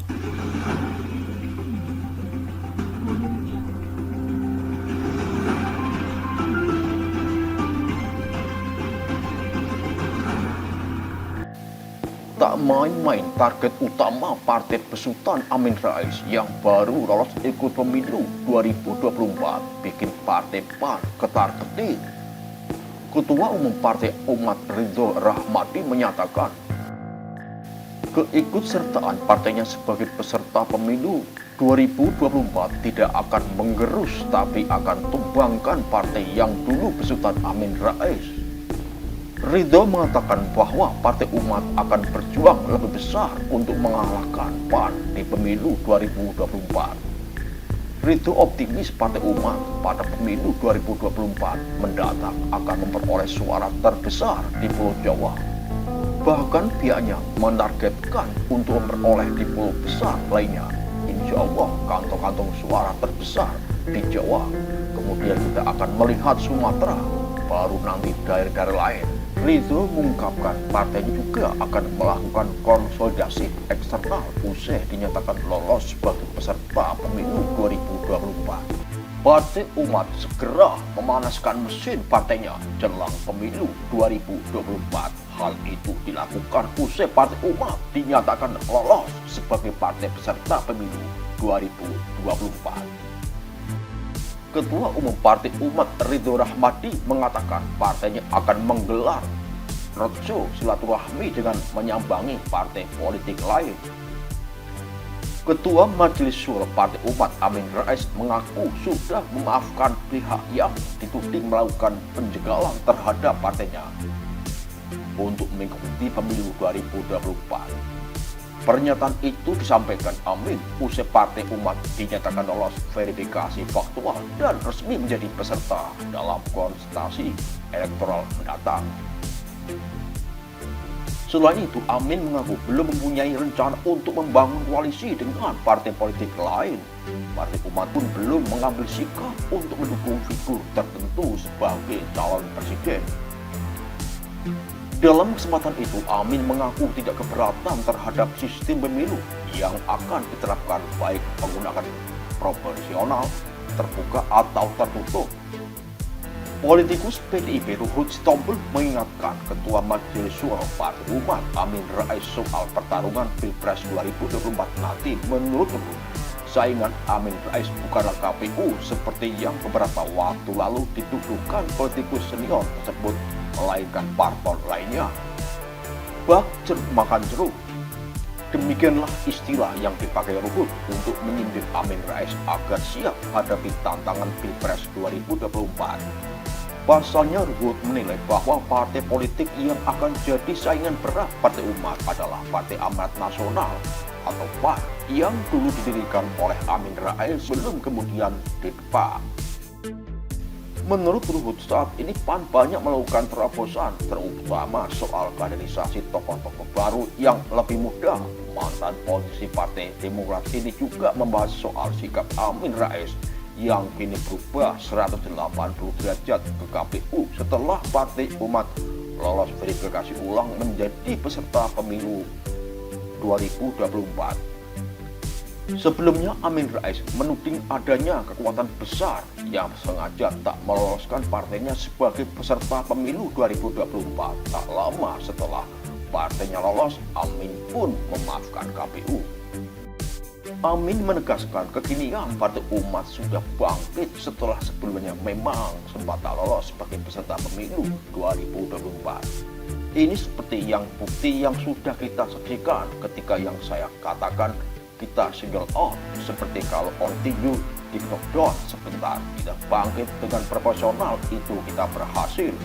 Tak main-main target utama Partai Besutan Amin Rais yang baru lolos ikut pemilu 2024 bikin Partai PAN ketar-ketir. Ketua Umum Partai Umat Ridho Rahmadi menyatakan keikutsertaan partainya sebagai peserta pemilu 2024 tidak akan menggerus tapi akan tumbangkan partai yang dulu besutan Amin Rais. Ridho mengatakan bahwa Partai Umat akan berjuang lebih besar untuk mengalahkan PAN di pemilu 2024. Ridho optimis Partai Umat pada pemilu 2024 mendatang akan memperoleh suara terbesar di Pulau Jawa. Bahkan pihaknya menargetkan untuk memperoleh di pulau besar lainnya. Insya Allah kantong-kantong suara terbesar di Jawa. Kemudian kita akan melihat Sumatera, baru nanti daerah-daerah lain. Ridho mengungkapkan partainya juga akan melakukan konsolidasi eksternal usai dinyatakan lolos sebagai peserta pemilu 2024. Partai Umat segera memanaskan mesin partainya jelang pemilu 2024. Hal itu dilakukan usai Partai Umat dinyatakan lolos sebagai partai peserta pemilu 2024. Ketua Umum Partai Umat Ridho Rahmadi mengatakan partainya akan menggelar roadshow silaturahmi dengan menyambangi partai politik lain. Ketua Majelis Syuro Partai Umat Amin Rais mengaku sudah memaafkan pihak yang dituding melakukan penjagalan terhadap partainya untuk mengikuti pemilu 2024. Pernyataan itu disampaikan Amin usai Partai Umat dinyatakan lolos verifikasi faktual dan resmi menjadi peserta dalam kontestasi elektoral mendatang. Selain itu, Amin mengaku belum mempunyai rencana untuk membangun koalisi dengan partai politik lain. Partai Umat pun belum mengambil sikap untuk mendukung figur tertentu sebagai calon presiden. Dalam kesempatan itu, Amin mengaku tidak keberatan terhadap sistem pemilu yang akan diterapkan baik menggunakan proporsional, terbuka atau tertutup. Politikus PDIP Ruhut Sitompul mengingatkan Ketua Majelis Syuro Partai Umat Amin Rais soal pertarungan Pilpres 2024 nanti. Menurut Ruhut, saingan Amin Rais bukanlah KPU seperti yang beberapa waktu lalu dituduhkan politikus senior tersebut, melainkan parpol lainnya. Bak jeruk makan jeruk. Demikianlah istilah yang dipakai Ruhut untuk menyindir Amin Rais agar siap hadapi tantangan Pilpres 2024. Pasalnya Ruhut menilai bahwa partai politik yang akan jadi saingan berat Partai Umat adalah Partai Amanat Nasional atau PAN yang dulu didirikan oleh Amin Rais sebelum kemudian ditebang. Menurut Ruhut, saat ini PAN banyak melakukan terobosan, terutama soal kaderisasi tokoh-tokoh baru yang lebih muda. Mantan politisi Partai Demokrat ini juga membahas soal sikap Amin Rais yang kini berubah 180 derajat ke KPU setelah Partai Umat lolos verifikasi ulang menjadi peserta pemilu 2024. Sebelumnya, Amin Rais menuding adanya kekuatan besar yang sengaja tak meloloskan partainya sebagai peserta pemilu 2024. Tak lama setelah partainya lolos, Amin pun memaafkan KPU. Amin menegaskan kekinian Partai Umat sudah bangkit setelah sebelumnya memang sempat tak lolos sebagai peserta pemilu 2024. Ini seperti yang bukti yang sudah kita saksikan ketika yang saya katakan kita single out, seperti kalau on tinju di knockdown sebentar, kita bangkit dengan proporsional, itu kita berhasil.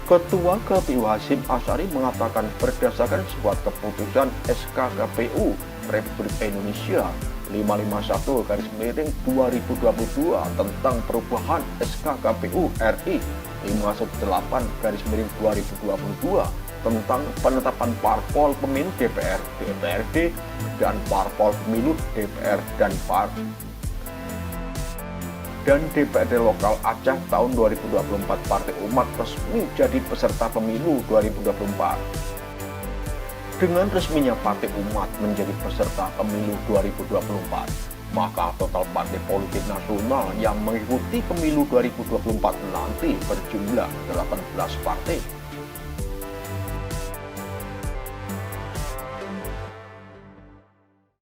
Ketua KPU Hasyim Asyari mengatakan berdasarkan sebuah keputusan SK KPU Republik Indonesia 551/2022 tentang perubahan SK KPU RI 518/2022 tentang penetapan parpol pemilu DPR, DPRD, dan parpol pemilu DPR dan DPRD lokal Aceh tahun 2024, Partai Umat resmi jadi peserta pemilu 2024. Dengan resminya Partai Umat menjadi peserta pemilu 2024, maka total partai politik nasional yang mengikuti pemilu 2024 nanti berjumlah 18 partai.